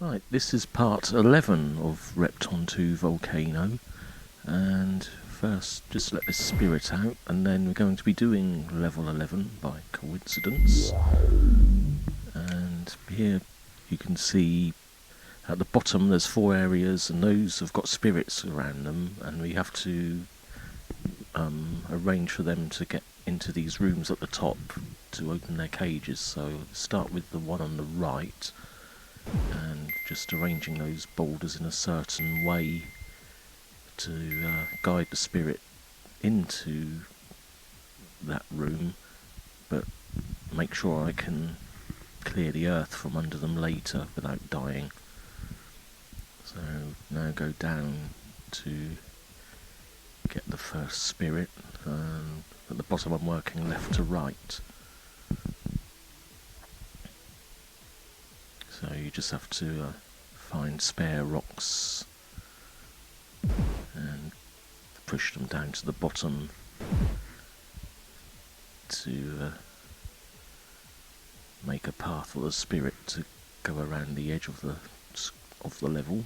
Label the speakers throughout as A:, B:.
A: Right, this is part 11 of Repton 2 Volcano, and first just let this spirit out, and then we're going to be doing level 11 by coincidence. And here you can see at the bottom there's 4 areas, and those have got spirits around them, and we have to arrange for them to get into these rooms at the top to open their cages. So start with the one on the right, and just arranging those boulders in a certain way to guide the spirit into that room, but make sure I can clear the earth from under them later without dying. So now go down to get the first spirit. At the bottom I'm working left to right. So you just have to find spare rocks and push them down to the bottom to make a path for the spirit to go around the edge of the level.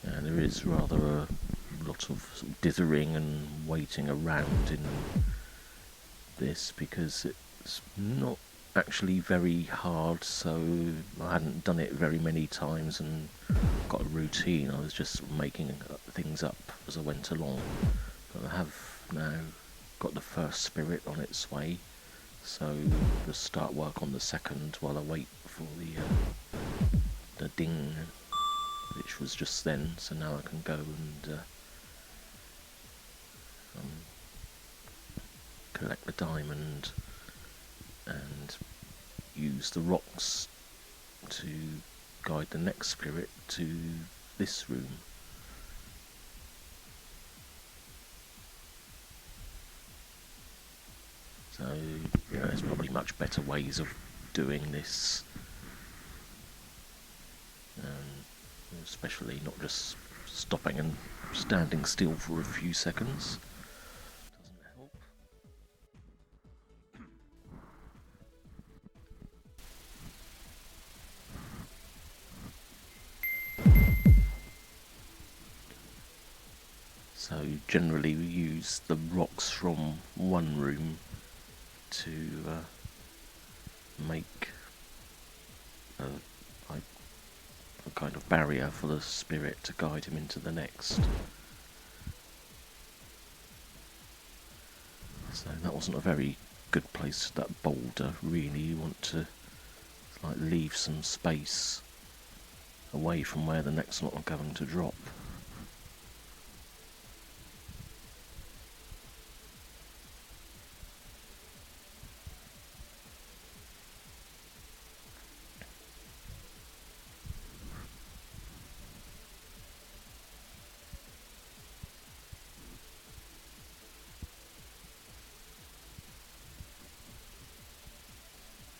A: And there is rather a lot of, sort of dithering and waiting around in this because it's not actually very hard, so I hadn't done it very many times and got a routine. I was just making things up as I went along. But I have now got the first spirit on its way, so just start work on the second while I wait for the ding, which was just then. So now I can go and collect the diamond and use the rocks to guide the next spirit to this room. So there's probably much better ways of doing this, especially not just stopping and standing still for a few seconds. Doesn't help. So generally we use the rocks from one room to make a kind of barrier for the spirit to guide him into the next. So that wasn't a very good place, that boulder, really. You want to leave some space away from where the next lot are going to drop.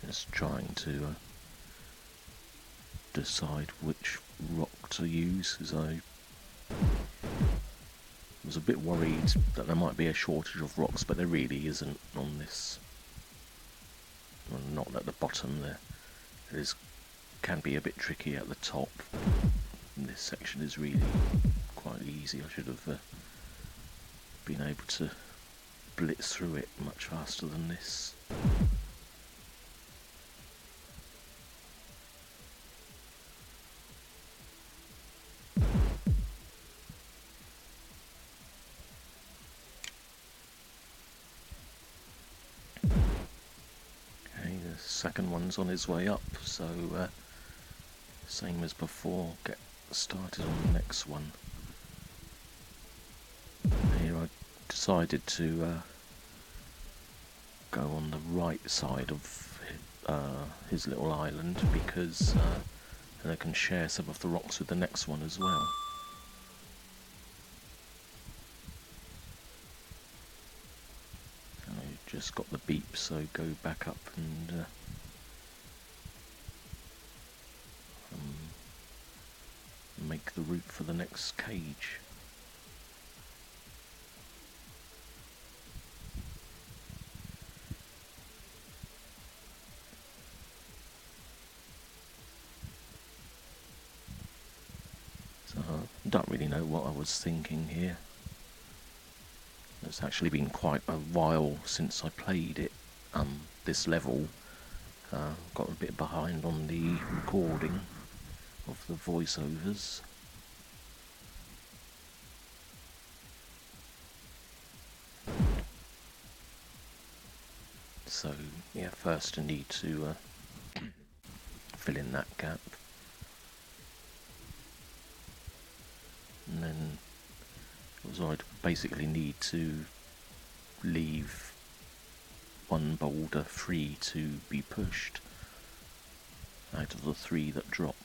A: Just trying to decide which rock to use, as I was a bit worried that there might be a shortage of rocks, but there really isn't on this. Well, not at the bottom there. It can be a bit tricky at the top. And this section is really quite easy. I should have been able to blitz through it much faster than this. Second one's on his way up, so same as before, get started on the next one. Here I decided to go on the right side of his little island because then I can share some of the rocks with the next one as well. I just got the beep, so go back up and make the route for the next cage. Don't really know what I was thinking here. It's actually been quite a while since I played it, this level. Got a bit behind on the recording of the voiceovers. So yeah, first I need to fill in that gap, and then I'd basically need to leave one boulder free to be pushed out of the 3 that drop.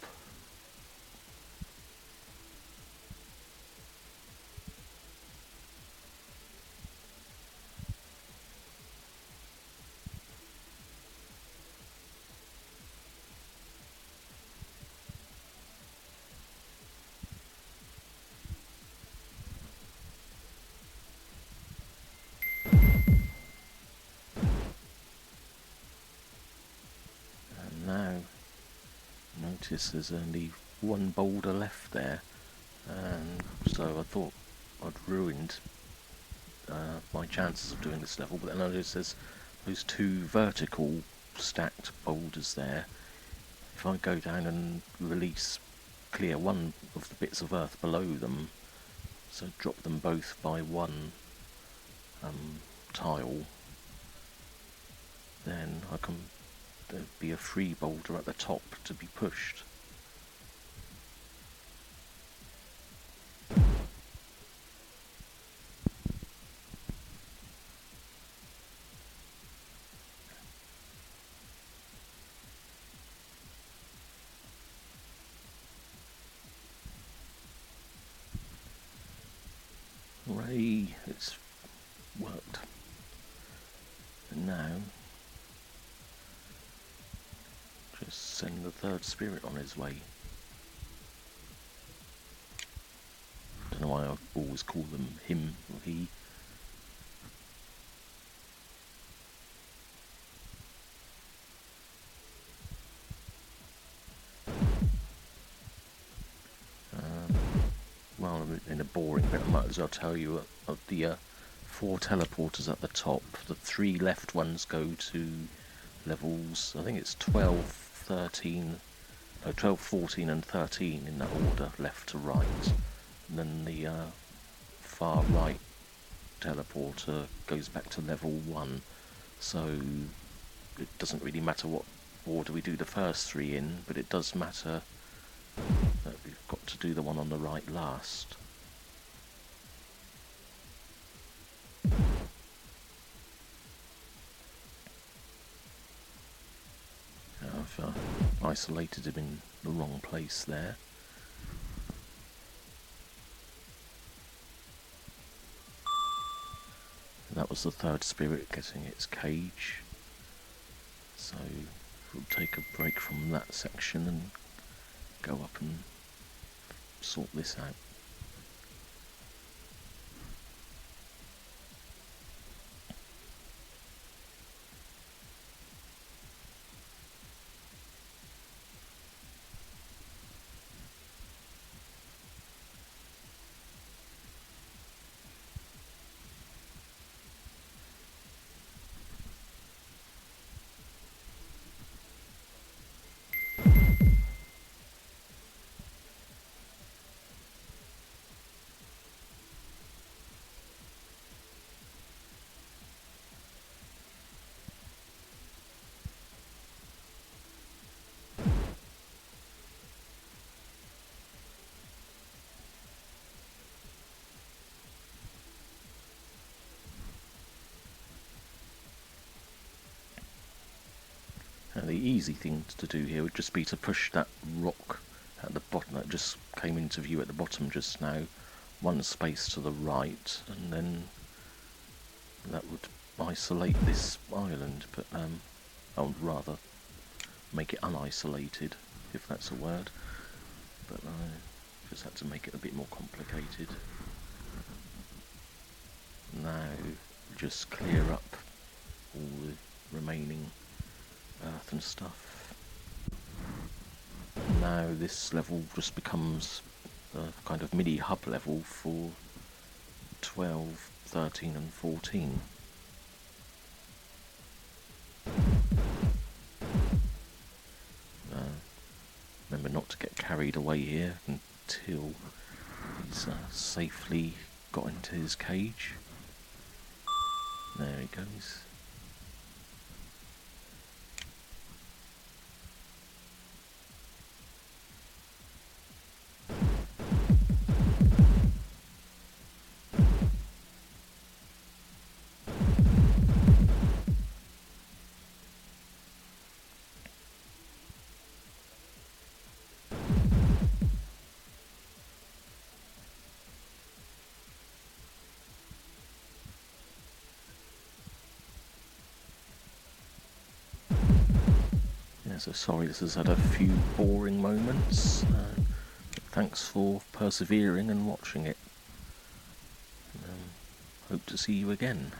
A: And now notice there's only one boulder left there, and so I thought I'd ruined my chances of doing this level, but then I noticed there's those 2 vertical stacked boulders there. If I go down and clear one of the bits of earth below them, so drop them both by 1 tile, then there'd be a free boulder at the top to be pushed. Hooray, it's worked. And now, just send the 3rd spirit on his way. Don't know why I always call them him or he. Well, in a boring bit, I might as well tell you of the 4 teleporters at the top. The 3 left ones go to levels, I think it's 12, 13, no, 12, 14 and 13 in that order, left to right. And then the far right teleporter goes back to level 1. So it doesn't really matter what order we do the first 3 in, but it does matter that we've got to do the one on the right last. I've isolated him in the wrong place there. That was the 3rd spirit getting its cage. So we'll take a break from that section and go up and sort this out. And the easy thing to do here would just be to push that rock at the bottom that just came into view at the bottom just now, 1 space to the right, and then that would isolate this island, but I would rather make it unisolated, if that's a word, but I just had to make it a bit more complicated. Now just clear up all the remaining earth and stuff. Now this level just becomes the kind of mini hub level for 12, 13 and 14. Remember not to get carried away here until he's safely got into his cage. There he goes. So sorry this has had a few boring moments. Thanks for persevering and watching it. Hope to see you again.